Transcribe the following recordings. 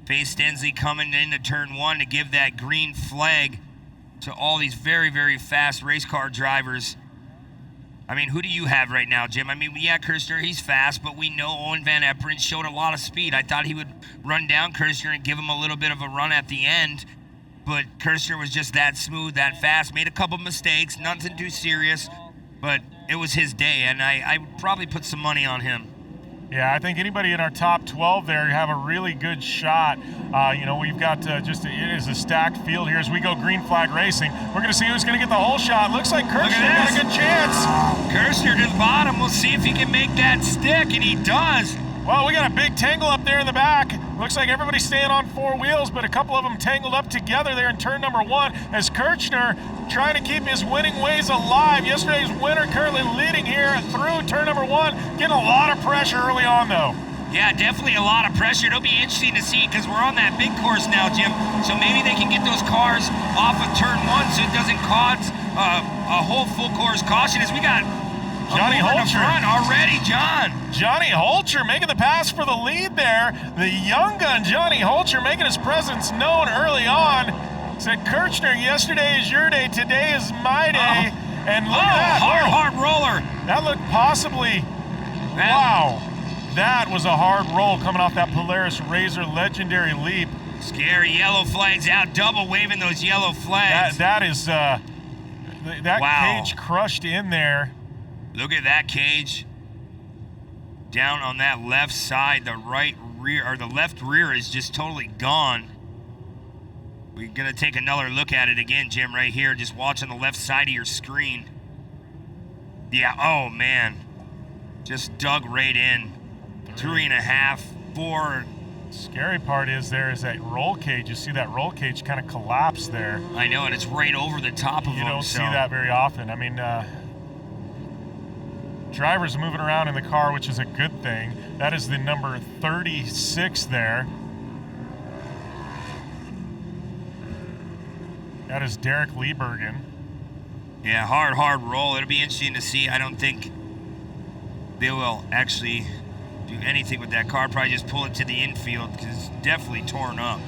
Face Stensley coming into turn 1 to give that green flag to all these very, very fast race car drivers. I mean, who do you have right now, Jim? I mean, yeah, Kirshner, he's fast, but we know Owen Van Eperen showed a lot of speed. I thought he would run down Kirshner and give him a little bit of a run at the end, but Kirshner was just that smooth, that fast, made a couple mistakes, nothing too serious, but it was his day, and I would probably put some money on him. Yeah, I think anybody in our top 12 there have a really good shot. We've got it is a stacked field here as we go green flag racing. We're going to see who's going to get the whole shot. Looks like Kirshner got a good chance. Kirshner to the bottom. We'll see if he can make that stick, and he does. Well, we got a big tangle up there in the back. Looks like everybody's staying on 4 wheels, but a couple of them tangled up together there in turn number 1 as Kirshner trying to keep his winning ways alive. Yesterday's winner currently leading here through turn number 1, getting a lot of pressure early on though. Yeah, definitely a lot of pressure. It'll be interesting to see because we're on that big course now, Jim. So maybe they can get those cars off of turn 1 so it doesn't cause a whole full course caution as we got Johnny Holcher already, John. Johnny Holcher making the pass for the lead there. The young gun Johnny Holcher making his presence known early on. Said Kirshner, yesterday is your day, today is my day. And look at that. Hard roller. That looked possibly, wow. That was a hard roll coming off that Polaris Razor legendary leap. Scary yellow flags out, double waving those yellow flags. That is, that wow. Cage crushed in there. Look at that cage. Down on that left side, the right rear, or the left rear is just totally gone. We're gonna take another look at it again, Jim, right here, just watching the left side of your screen. Yeah, oh man. Just dug right in. 3.5, 4. Scary part is that roll cage. You see that roll cage kind of collapse there. I know, and it's right over the top of them. You don't see that very often. I mean, drivers moving around in the car, which is a good thing. That is the number 36 there. That is Derek Liebergen. Yeah, hard roll. It'll be interesting to see. I don't think they will actually do anything with that car. Probably just pull it to the infield because it's definitely torn up.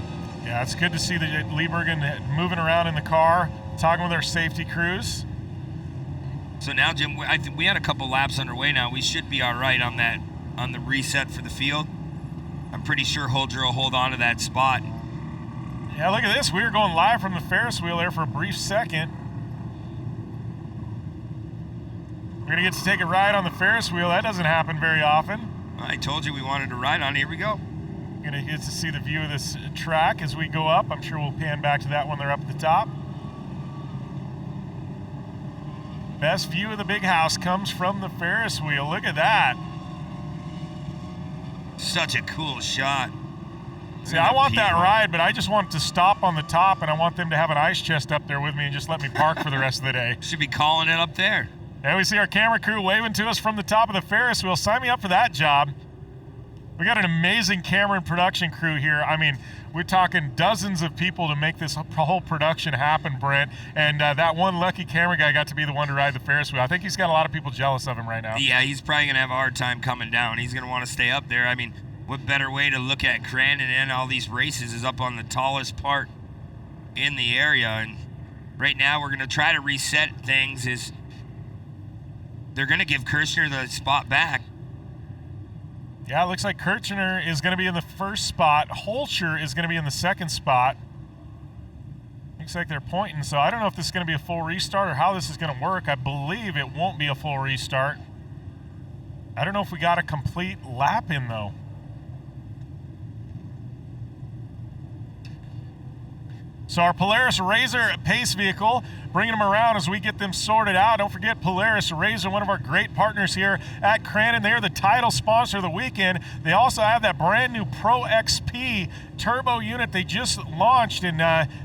Yeah, it's good to see that Liebergen moving around in the car, talking with our safety crews. So now, Jim, I think we had a couple laps underway now. We should be all right on the reset for the field. I'm pretty sure Holger will hold on to that spot. Yeah, look at this. We were going live from the Ferris wheel there for a brief second. We're going to get to take a ride on the Ferris wheel. That doesn't happen very often. I told you we wanted to ride on. Here we go. We're going to get to see the view of this track as we go up. I'm sure we'll pan back to that when they're up at the top. Best view of the big house comes from the Ferris wheel. Look at that. Such a cool shot. See, I want that ride, but I just want to stop on the top, and I want them to have an ice chest up there with me and just let me park for the rest of the day. Should be calling it up there. And we see our camera crew waving to us from the top of the Ferris wheel. Sign me up for that job. We got an amazing camera and production crew here. I mean, we're talking dozens of people to make this whole production happen, Brent. And that one lucky camera guy got to be the one to ride the Ferris wheel. I think he's got a lot of people jealous of him right now. Yeah, he's probably going to have a hard time coming down. He's going to want to stay up there. I mean, what better way to look at Crandon and all these races is up on the tallest part in the area. And right now we're going to try to reset things. They're going to give Kirshner the spot back. Yeah, it looks like Kirchner is going to be in the first spot. Holcher is going to be in the second spot. Looks like they're pointing, so I don't know if this is going to be a full restart or how this is going to work. I believe it won't be a full restart. I don't know if we got a complete lap in, though. So our Polaris Razor pace vehicle, bringing them around as we get them sorted out. Don't forget Polaris Razor, one of our great partners here at Crandon. They are the title sponsor of the weekend. They also have that brand new Pro XP turbo unit they just launched, and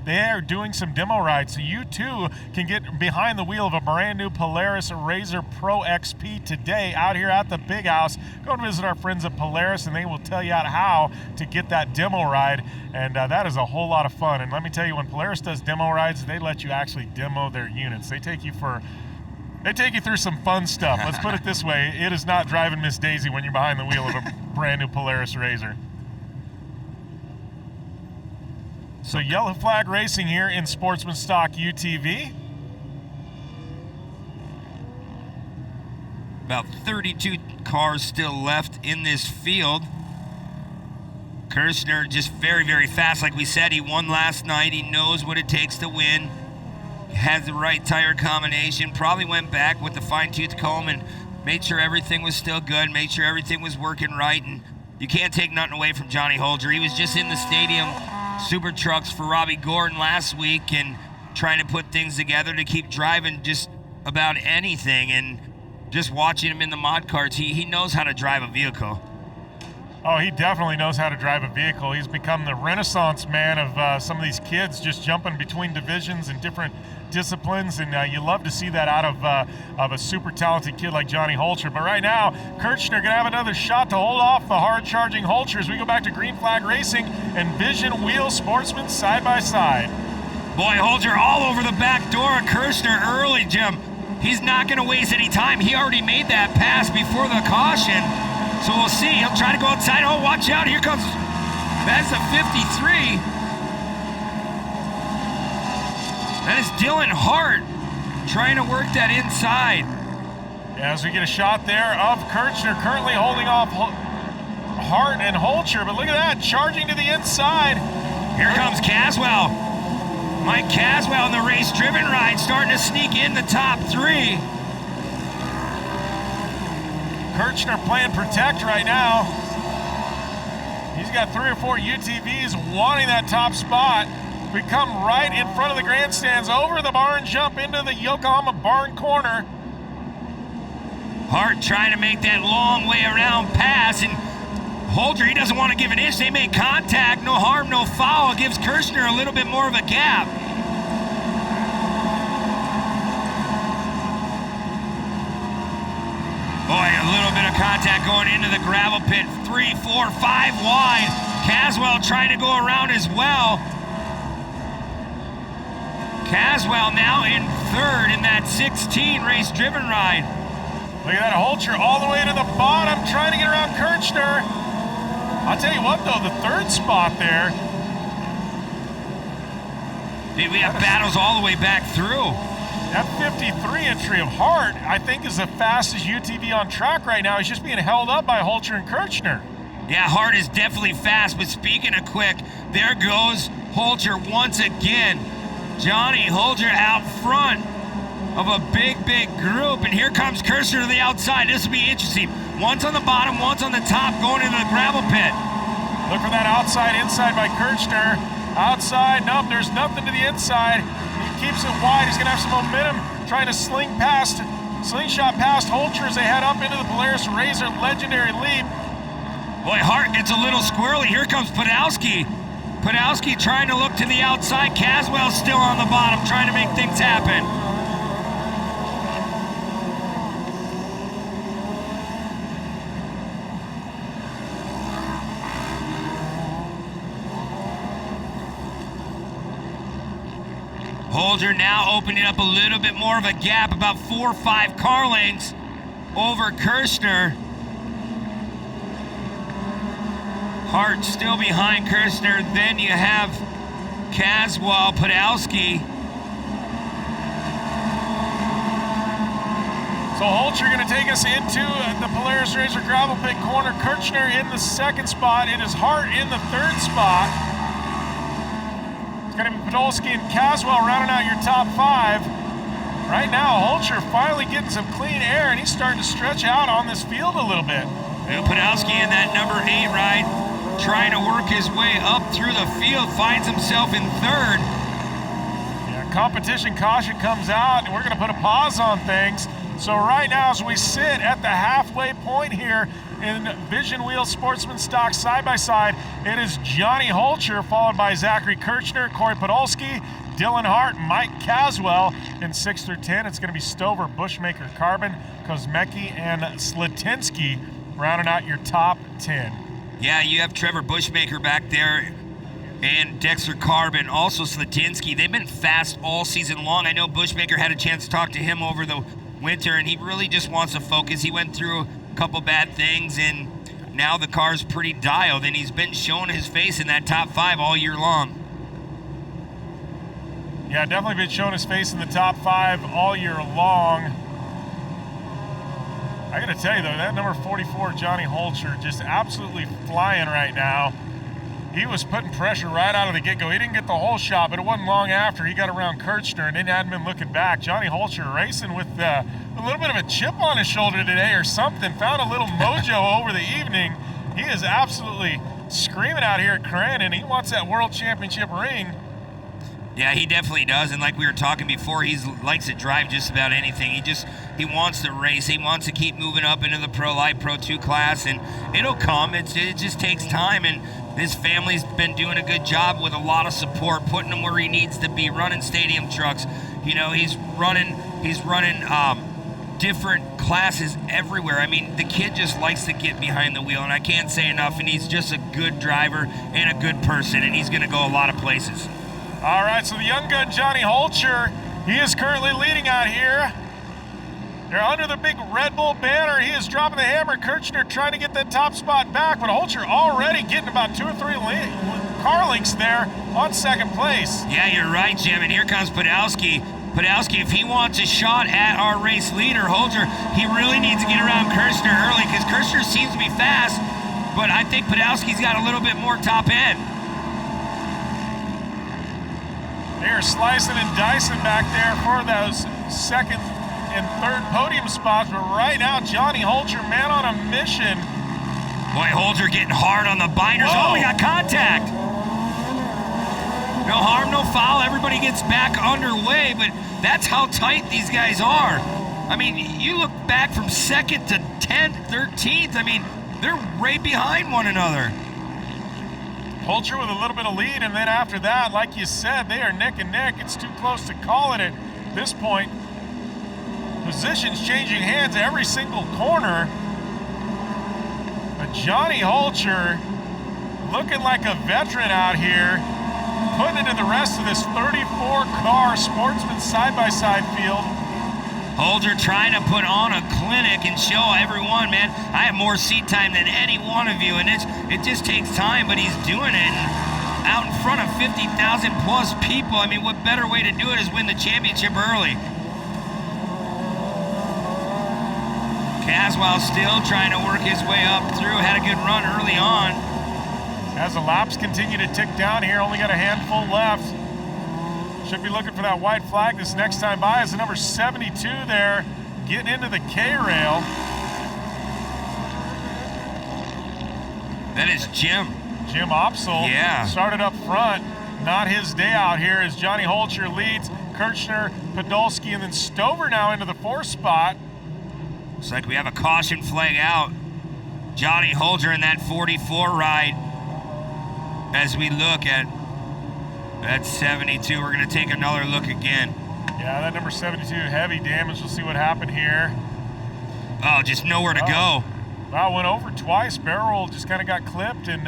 they are doing some demo rides. So you too can get behind the wheel of a brand new Polaris Razor Pro XP today out here at the Big House. Go and visit our friends at Polaris, and they will tell you how to get that demo ride. And that is a whole lot of fun. And let me tell you, when Polaris does demo rides, they let you actually demo their units. They take you through some fun stuff. Let's put it this way. It is not driving Miss Daisy when you're behind the wheel of a brand new Polaris Razor. So yellow flag racing here in Sportsman Stock UTV. About 32 cars still left in this field. Kirshner just very, very fast. Like we said, he won last night. He knows what it takes to win. Has the right tire combination. Probably went back with the fine-tooth comb and made sure everything was still good, made sure everything was working right. And you can't take nothing away from Johnny Holger. He was just in the stadium super trucks for Robbie Gordon last week and trying to put things together to keep driving just about anything. And just watching him in the mod carts, he knows how to drive a vehicle. Oh, he definitely knows how to drive a vehicle. He's become the renaissance man of some of these kids just jumping between divisions and different disciplines, and you love to see that out of a super talented kid like Johnny Holger. But right now, Kirchner gonna have another shot to hold off the hard-charging Holger as we go back to green flag racing and Vision Wheel Sportsman side by side. Boy, Holger all over the back door of Kirchner early, Jim. He's not gonna waste any time. He already made that pass before the caution. So we'll see. He'll try to go outside. Oh, watch out. Here comes, that's a 53. That is Dylan Hart trying to work that inside. As we get a shot there of Kirchner currently holding off Hart and Holger, but look at that, charging to the inside. Here comes Caswell. Mike Caswell in the race-driven ride starting to sneak in the top three. Kirchner playing protect right now. He's got 3 or 4 UTVs wanting that top spot. We come right in front of the grandstands, over the barn jump into the Yokohama barn corner. Hart trying to make that long way around pass, and Holger, he doesn't want to give an inch. They make contact, no harm, no foul. Gives Kirchner a little bit more of a gap. Boy, a little bit of contact going into the gravel pit. 3, 4, 5 wide. Caswell trying to go around as well. Caswell now in third in that 16 race-driven ride. Look at that, Holger all the way to the bottom, trying to get around Kirchner. I'll tell you what, though, the third spot there. Dude, we have battles all the way back through. That 53 entry of Hart, I think, is the fastest UTV on track right now. He's just being held up by Holger and Kirchner. Yeah, Hart is definitely fast, but speaking of quick, there goes Holger once again. Johnny Holger out front of a big, big group, and here comes Kirchner to the outside. This will be interesting. One's on the bottom, one's on the top, going into the gravel pit. Look for that outside, inside by Kirchner. Outside, nope, there's nothing to the inside. He keeps it wide. He's gonna have some momentum, trying to slingshot past Holger as they head up into the Polaris Razor legendary leap. Boy, Hart gets a little squirrely. Here comes Podolski. Podolski trying to look to the outside. Caswell's still on the bottom, trying to make things happen. Holger now opening up a little bit more of a gap, about 4 or 5 car lengths over Kirchner. Hart still behind Kirchner. Then you have Caswell, Podolski. So Holger going to take us into the Polaris Razor gravel pit corner. Kirchner in the second spot. It is Hart in the third spot. It's going to be Podolski and Caswell rounding out your top 5. Right now, Holger finally getting some clean air, and he's starting to stretch out on this field a little bit. And Podolski in that number 8 ride, trying to work his way up through the field, finds himself in third. Yeah, competition caution comes out, and we're going to put a pause on things. So right now, as we sit at the halfway point here in Vision Wheel Sportsman Stock side-by-side, it is Johnny Holger, followed by Zachary Kirchner, Corey Podolski, Dylan Hart, Mike Caswell. In 6 through 10, it's going to be Stover, Bushmaker, Carbon, Kozmecki, and Slatinsky rounding out your top 10. Yeah, you have Trevor Bushmaker back there and Dexter Carbon, also Slatinsky. They've been fast all season long. I know Bushmaker had a chance to talk to him over the winter, and he really just wants to focus. He went through a couple bad things, and now the car's pretty dialed, and he's been showing his face in that top 5 all year long. Yeah, definitely been showing his face in the top 5 all year long. I got to tell you, though, that number 44, Johnny Holcher, just absolutely flying right now. He was putting pressure right out of the get-go. He didn't get the whole shot, but it wasn't long after he got around Kirchner and then hadn't been looking back. Johnny Holcher racing with a little bit of a chip on his shoulder today or something. Found a little mojo over the evening. He is absolutely screaming out here at Crandon. He wants that World Championship ring. Yeah, he definitely does. And like we were talking before, he likes to drive just about anything. He wants to race. He wants to keep moving up into the Pro Light Pro 2 class, and it'll come. It just takes time, and his family's been doing a good job with a lot of support, putting him where he needs to be, running stadium trucks. You know, he's running different classes everywhere. I mean, the kid just likes to get behind the wheel, and I can't say enough, and he's just a good driver and a good person, and he's going to go a lot of places. All right, so the young gun, Johnny Holcher, he is currently leading out here. They're under the big Red Bull banner. He is dropping the hammer. Kirchner trying to get that top spot back, but Holcher already getting about 2 or 3 car lengths there on second place. Yeah, you're right, Jim, and here comes Podolsky. Podolsky, if he wants a shot at our race leader, Holcher, he really needs to get around Kirchner early because Kirchner seems to be fast, but I think Podolsky's got a little bit more top end. They're slicing and dicing back there for those second and third podium spots, but right now, Johnny Holcher, man on a mission. Boy, Holcher getting hard on the binders. Whoa. Oh, we got contact. No harm, no foul. Everybody gets back underway, but that's how tight these guys are. I mean, you look back from second to 10th, 13th. I mean, they're right behind one another. Holcher with a little bit of lead, and then after that, like you said, they are neck and neck. It's too close to calling it at this point. Positions changing hands every single corner. But Johnny Holcher looking like a veteran out here, putting it to the rest of this 34-car Sportsman side-by-side field. Holcher trying to put on a clinic and show everyone, man, I have more seat time than any one of you, and it just takes time, but he's doing it out in front of 50,000 plus people. I mean, what better way to do it is win the championship early. Caswell still trying to work his way up through, had a good run early on. As the laps continue to tick down here, only got a handful left. Should be looking for that white flag this next time by as the number 72 there, getting into the K-rail. That is Jim. Jim Opsel. Yeah. Started up front. Not his day out here as Johnny Holcher leads. Kirchner, Podolsky, and then Stover now into the 4th spot. Looks like we have a caution flag out. Johnny Holcher in that 44 ride. As we look at that 72, we're going to take another look again. Yeah, that number 72, heavy damage. We'll see what happened here. Oh, just nowhere to go. Wow, went over twice. Barrel just kind of got clipped and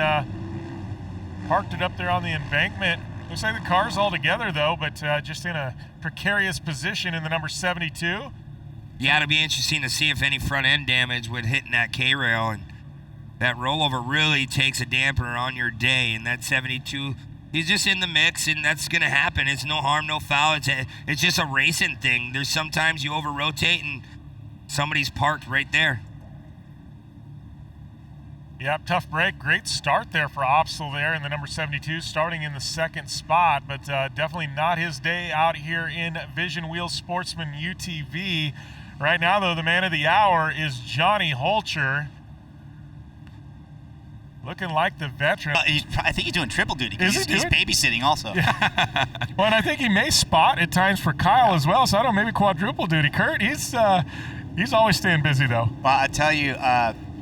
parked it up there on the embankment. Looks like the car's all together, though, but just in a precarious position in the number 72. Yeah, it'll be interesting to see if any front end damage would hit in that K-rail, and that rollover really takes a damper on your day. And that 72, he's just in the mix, and that's going to happen. It's no harm, no foul. It's just a racing thing. There's sometimes you over-rotate, and somebody's parked right there. Yep, tough break. Great start there for Opsel there in the number 72, starting in the 2nd spot, but definitely not his day out here in Vision Wheel Sportsman UTV. Right now, though, the man of the hour is Johnny Holcher. Looking like the veteran. I think he's doing triple duty. Is He's babysitting also. Yeah. Well, and I think he may spot at times for Kyle as well, so I don't know, maybe quadruple duty. Kurt, he's always staying busy, though. Well, I tell you,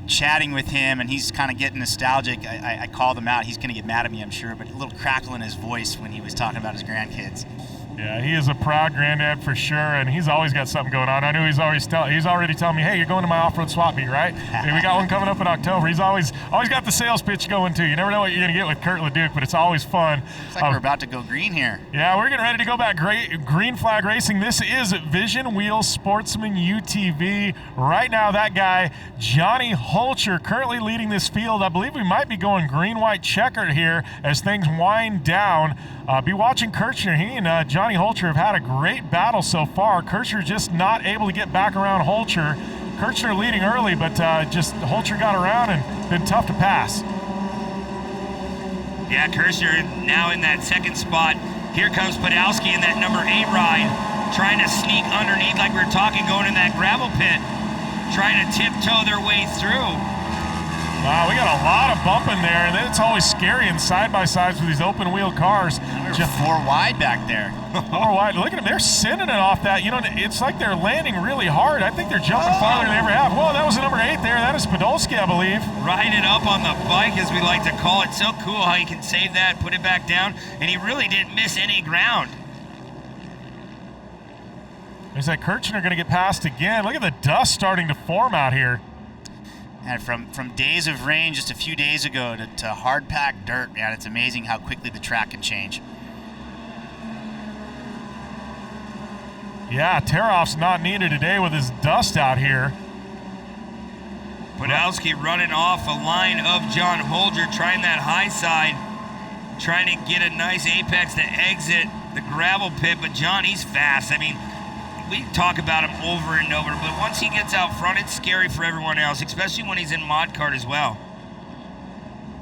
chatting with him, and he's kind of getting nostalgic. I called him out. He's going to get mad at me, I'm sure, but a little crackle in his voice when he was talking about his grandkids. Yeah, he is a proud granddad for sure, and he's always got something going on. I know he's already telling me, hey, you're going to my off-road swap meet, right? Hey, we got one coming up in October. He's always got the sales pitch going, too. You never know what you're going to get with Kurt Leduc, but it's always fun. Looks like we're about to go green here. Yeah, we're getting ready to go back green flag racing. This is Vision Wheel Sportsman UTV. Right now, that guy, Johnny Holcher, currently leading this field. I believe we might be going green-white checkered here as things wind down. Be watching Kirchner. He and Johnny Johnny Holcher have had a great battle so far. Kirchner just not able to get back around Holcher. Kirchner leading early, but just Holcher got around and been tough to pass. Yeah, Kirchner now in that second spot. Here comes Podolsky in that number 8 ride, trying to sneak underneath like we were talking, going in that gravel pit, trying to tiptoe their way through. Wow, we got a lot of bumping there, and then it's always scary in side-by-sides with these open-wheel cars. Just 4 wide back there. 4 wide. Look at them. They're sending it off that. You know, it's like they're landing really hard. I think they're jumping farther than they ever have. Whoa, that was the number 8 there. That is Podolsky, I believe. Riding up on the bike, as we like to call it. So cool how you can save that, put it back down, and he really didn't miss any ground. Is that Kirchner going to get past again? Look at the dust starting to form out here. And from days of rain just a few days ago to hard-packed dirt, man, it's amazing how quickly the track can change. Yeah, tear-off's not needed today with this dust out here. Podolsky running off a line of John Holger, trying that high side, trying to get a nice apex to exit the gravel pit, but John, he's fast. I mean, we talk about him over and over, but once he gets out front, it's scary for everyone else, especially when he's in mod cart as well.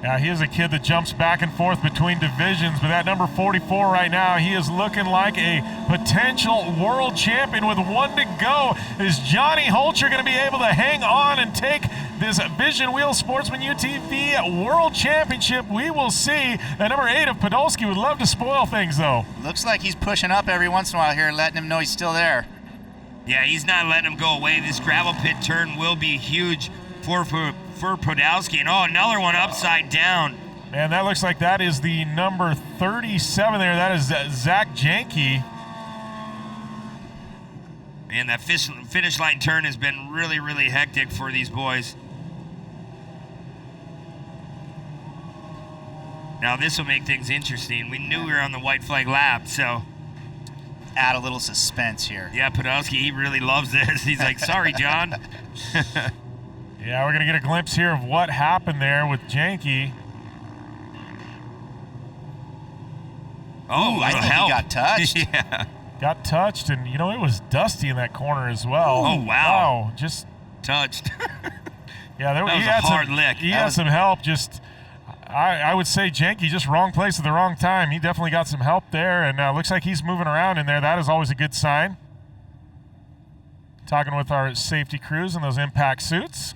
Yeah, he is a kid that jumps back and forth between divisions, but that number 44 right now, he is looking like a potential world champion with 1 to go. Is Johnny Holcher going to be able to hang on and take this Vision Wheel Sportsman UTV World Championship? We will see. That number 8 of Podolsky would love to spoil things, though. Looks like he's pushing up every once in a while here, letting him know he's still there. Yeah, he's not letting him go away. This gravel pit turn will be huge for Podolsky. And another one upside down. Man, that looks like that is the number 37 there. That is Zach Janke. And that finish line turn has been really, really hectic for these boys. Now this will make things interesting. We knew we were on the white flag lap, so. Add a little suspense here. Yeah, Podolsky, he really loves this. He's like, sorry, John. Yeah, we're going to get a glimpse here of what happened there with Janke. Oh, I think he got touched. Yeah. Got touched, and, you know, it was dusty in that corner as well. Oh, wow. Just touched. Yeah, that was a hard lick. He had some help. Just, I would say Janke just wrong place at the wrong time. He definitely got some help there, and looks like he's moving around in there. That is always a good sign. Talking with our safety crews in those impact suits.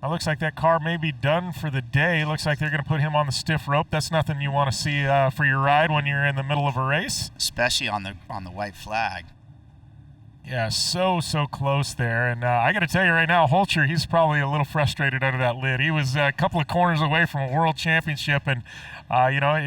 It looks like that car may be done for the day. Looks like they're going to put him on the stiff rope. That's nothing you want to see for your ride when you're in the middle of a race. Especially on the white flag. Yeah, so close there. And I got to tell you right now, Holcher, he's probably a little frustrated under that lid. He was a couple of corners away from a world championship. And, you know,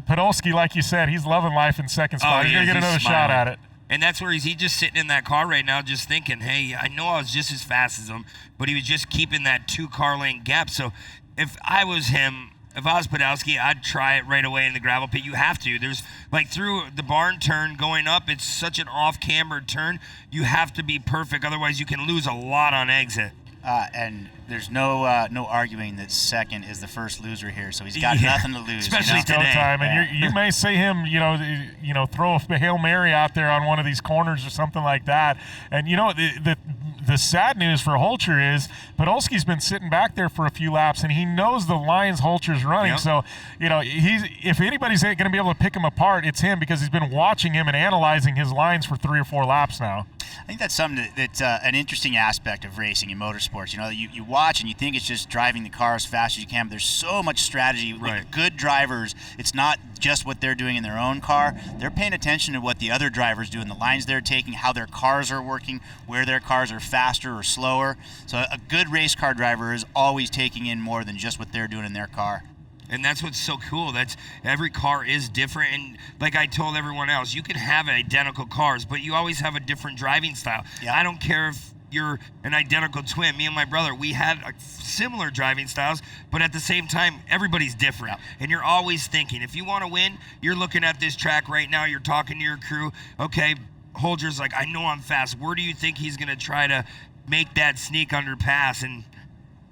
Podolsky, like you said, he's loving life in second spot. He's going to get another shot at it. And that's where he's just sitting in that car right now just thinking, hey, I know I was just as fast as him, but he was just keeping that 2-car lane gap. So if I was him, if I was Podolsky, I'd try it right away in the gravel pit. You have to. There's, like, through the barn turn going up, it's such an off-cambered turn. You have to be perfect. Otherwise, you can lose a lot on exit. And there's no arguing that second is the first loser here, so he's got nothing to lose. Especially today. Time. And you may see him, you know, throw a Hail Mary out there on one of these corners or something like that. And you know, the sad news for Holcher is Podolsky's been sitting back there for a few laps, and he knows the lines Holcher's running. Yep. So, you know, if anybody's going to be able to pick him apart, it's him, because he's been watching him and analyzing his lines for 3 or 4 laps now. I think that's something that's an interesting aspect of racing in motorsports. You know, you watch and you think it's just driving the car as fast as you can, but there's so much strategy. Right. With good drivers, it's not just what they're doing in their own car. They're paying attention to what the other drivers do and the lines they're taking, how their cars are working, where their cars are faster or slower. So a good race car driver is always taking in more than just what they're doing in their car. And that's what's so cool. That's every car is different. And like I told everyone else, you can have identical cars, but you always have a different driving style. Yeah. I don't care if you're an identical twin. Me and my brother, we had similar driving styles, but at the same time, everybody's different. Yeah. And you're always thinking, if you want to win, you're looking at this track right now, you're talking to your crew. Okay, Holger's like, I know I'm fast. Where do you think he's going to try to make that sneak underpass? And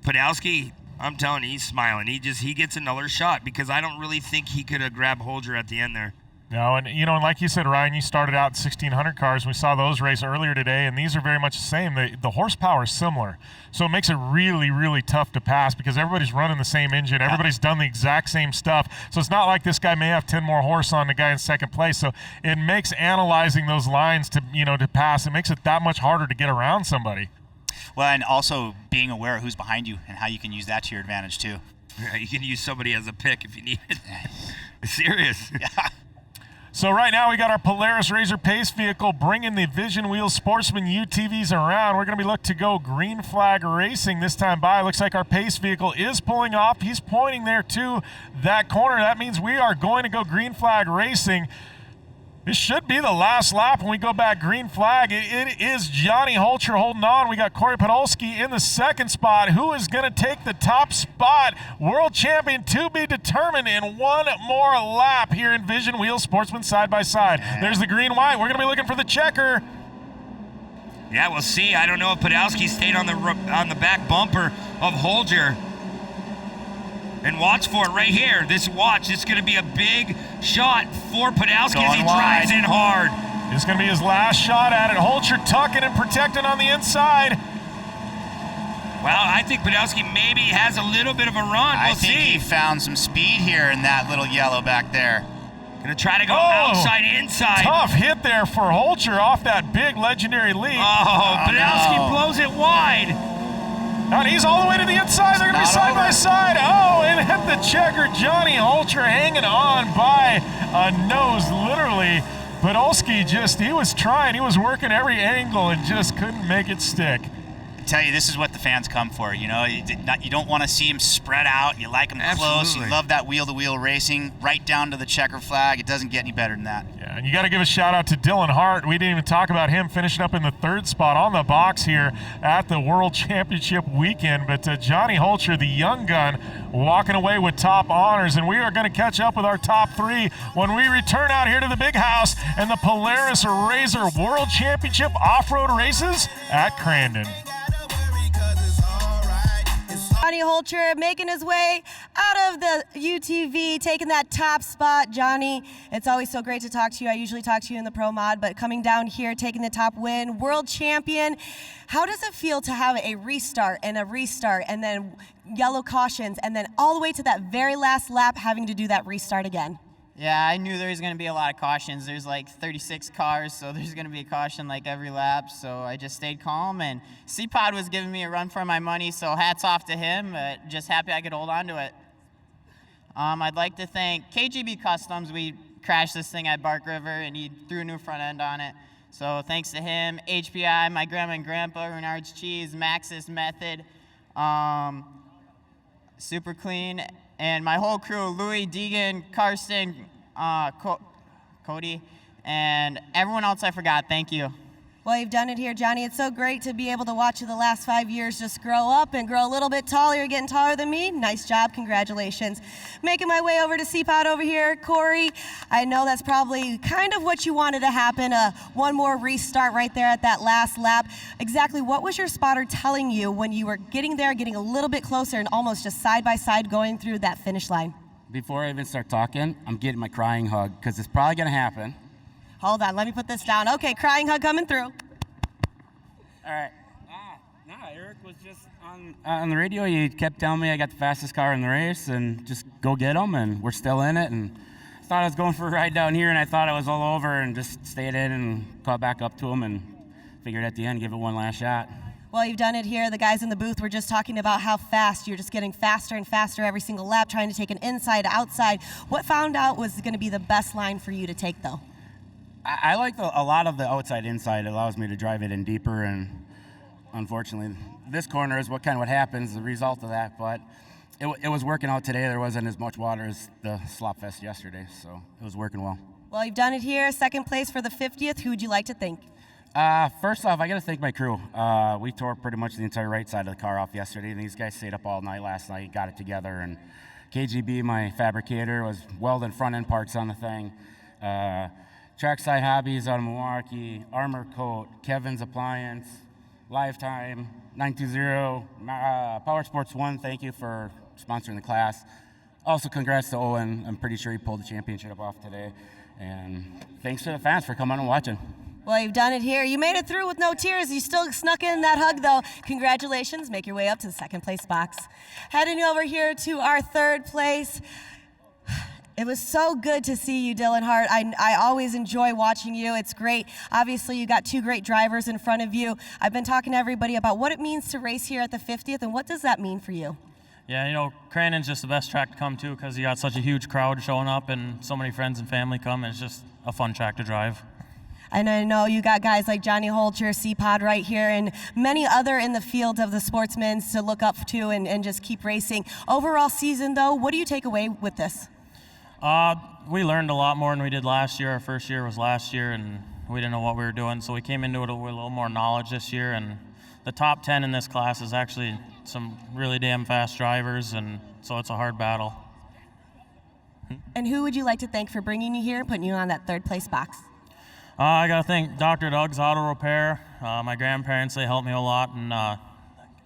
Podolsky, I'm telling you, he's smiling. He gets another shot because I don't really think he could have grabbed Holger at the end there. No, and like you said, Ryan, you started out 1,600 cars. We saw those race earlier today, and these are very much the same. The horsepower is similar, so it makes it really, really tough to pass because everybody's running the same engine. Everybody's done the exact same stuff. So it's not like this guy may have 10 more horse on the guy in second place. So it makes analyzing those lines to pass. It makes it that much harder to get around somebody. Well, and also being aware of who's behind you and how you can use that to your advantage too. Yeah, you can use somebody as a pick if you need it. Serious. Yeah. So right now we got our Polaris Razor Pace vehicle bringing the Vision Wheel Sportsman UTVs around. We're going to be looking to go green flag racing this time by. Looks like our Pace vehicle is pulling off. He's pointing there to that corner. That means we are going to go green flag racing. This should be the last lap when we go back green flag. It is Johnny Holcher holding on. We got Corey Podolsky in the second spot. Who is going to take the top spot? World champion to be determined in one more lap here in Vision Wheel Sportsman side by side. There's the green-white. We're going to be looking for the checker. Yeah, we'll see. I don't know if Podolsky stayed on the back bumper of Holger. And watch for it right here. This is going to be a big shot for Podolsky as he drives in hard. It's going to be his last shot at it. Holcher tucking and protecting on the inside. Well, I think Podolsky maybe has a little bit of a run. We'll see. I think he found some speed here in that little yellow back there. Going to try to go outside, inside. Tough hit there for Holcher off that big legendary lead. Podolsky blows it wide. And he's all the way to the inside. They're going to be side by side. Oh, and hit the checker. Johnny Holcher hanging on by a nose, literally. Podolsky he was trying. He was working every angle and just couldn't make it stick. I tell you, this is what the fans come for. You don't want to see him spread out. You like him close. You love that wheel-to-wheel racing, right down to the checker flag. It doesn't get any better than that. Yeah, and you got to give a shout-out to Dylan Hart. We didn't even talk about him finishing up in the third spot on the box here at the World Championship weekend. But Johnny Holcher, the young gun, walking away with top honors. And we are going to catch up with our top three when we return out here to the big house and the Polaris Razor World Championship off-road races at Crandon. Johnny Holcher making his way out of the UTV, taking that top spot. Johnny, it's always so great to talk to you. I usually talk to you in the Pro Mod, but coming down here, taking the top win, world champion. How does it feel to have a restart and then yellow cautions and then all the way to that very last lap having to do that restart again? Yeah, I knew there was going to be a lot of cautions. There's like 36 cars, so there's going to be a caution like every lap. So I just stayed calm, and C-Pod was giving me a run for my money, so hats off to him. Just happy I could hold on to it. I'd like to thank KGB Customs. We crashed this thing at Bark River, and he threw a new front end on it. So thanks to him, HPI, my grandma and grandpa, Renard's Cheese, Maxis Method, Super Clean, and my whole crew, Louis, Deegan, Karsten, Cody, and everyone else I forgot. Thank you. Well, you've done it here, Johnny. It's so great to be able to watch you the last 5 years just grow up and grow a little bit taller. You're getting taller than me. Nice job. Congratulations. Making my way over to C-Pod over here. Corey, I know that's probably kind of what you wanted to happen, one more restart right there at that last lap. Exactly what was your spotter telling you when you were getting there, getting a little bit closer and almost just side by side going through that finish line? Before I even start talking, I'm getting my crying hug because it's probably going to happen. Hold on, let me put this down. Okay, crying hug coming through. All right. Eric was just on the radio. He kept telling me I got the fastest car in the race and just go get him, and we're still in it. And I thought I was going for a ride down here, and I thought I was all over and just stayed in and caught back up to him and figured at the end give it one last shot. Well, you've done it here. The guys in the booth were just talking about how fast you're just getting faster and faster every single lap, trying to take an inside, outside. What found out was going to be the best line for you to take, though? I like a lot of the outside inside. It allows me to drive it in deeper, and unfortunately this corner is what happens, the result of that. But it was working out today. There wasn't as much water as the slop fest yesterday, so it was working well. Well, you've done it here. Second place for the 50th. Who would you like to thank? First off, I got to thank my crew. We tore pretty much the entire right side of the car off yesterday, and these guys stayed up all night last night, got it together. And KGB, my fabricator, was welding front end parts on the thing. Trackside Hobbies out of Milwaukee, Armor Coat, Kevin's Appliance, Lifetime, 920, Power Sports 1, thank you for sponsoring the class. Also, congrats to Owen. I'm pretty sure he pulled the championship off today. And thanks to the fans for coming and watching. Well, you've done it here. You made it through with no tears. You still snuck in that hug, though. Congratulations. Make your way up to the second place box. Heading over here to our third place. It was so good to see you, Dylan Hart. I always enjoy watching you. It's great. Obviously, you got two great drivers in front of you. I've been talking to everybody about what it means to race here at the 50th, and what does that mean for you? Yeah, you know, Crandon's just the best track to come to because you got such a huge crowd showing up and so many friends and family come. And it's just a fun track to drive. And I know you got guys like Johnny Holcher, C-Pod right here, and many other in the field of the Sportsmen to look up to and just keep racing. Overall season, though, what do you take away with this? We learned a lot more than we did last year. Our first year was last year, and we didn't know what we were doing. So we came into it with a little more knowledge this year. And the top 10 in this class is actually some really damn fast drivers, and so it's a hard battle. And who would you like to thank for bringing you here and putting you on that third place box? I got to thank Dr. Doug's Auto Repair. My grandparents, they helped me a lot, and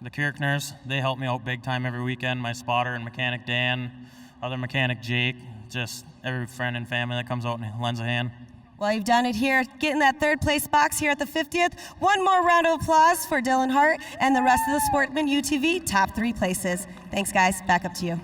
the Kirchners, they help me out big time every weekend. My spotter and mechanic Dan, other mechanic Jake, just every friend and family that comes out and lends a hand. Well, you've done it here, getting that third place box here at the 50th. One more round of applause for Dylan Hart and the rest of the Sportsman UTV top 3 places. Thanks, guys. Back up to you.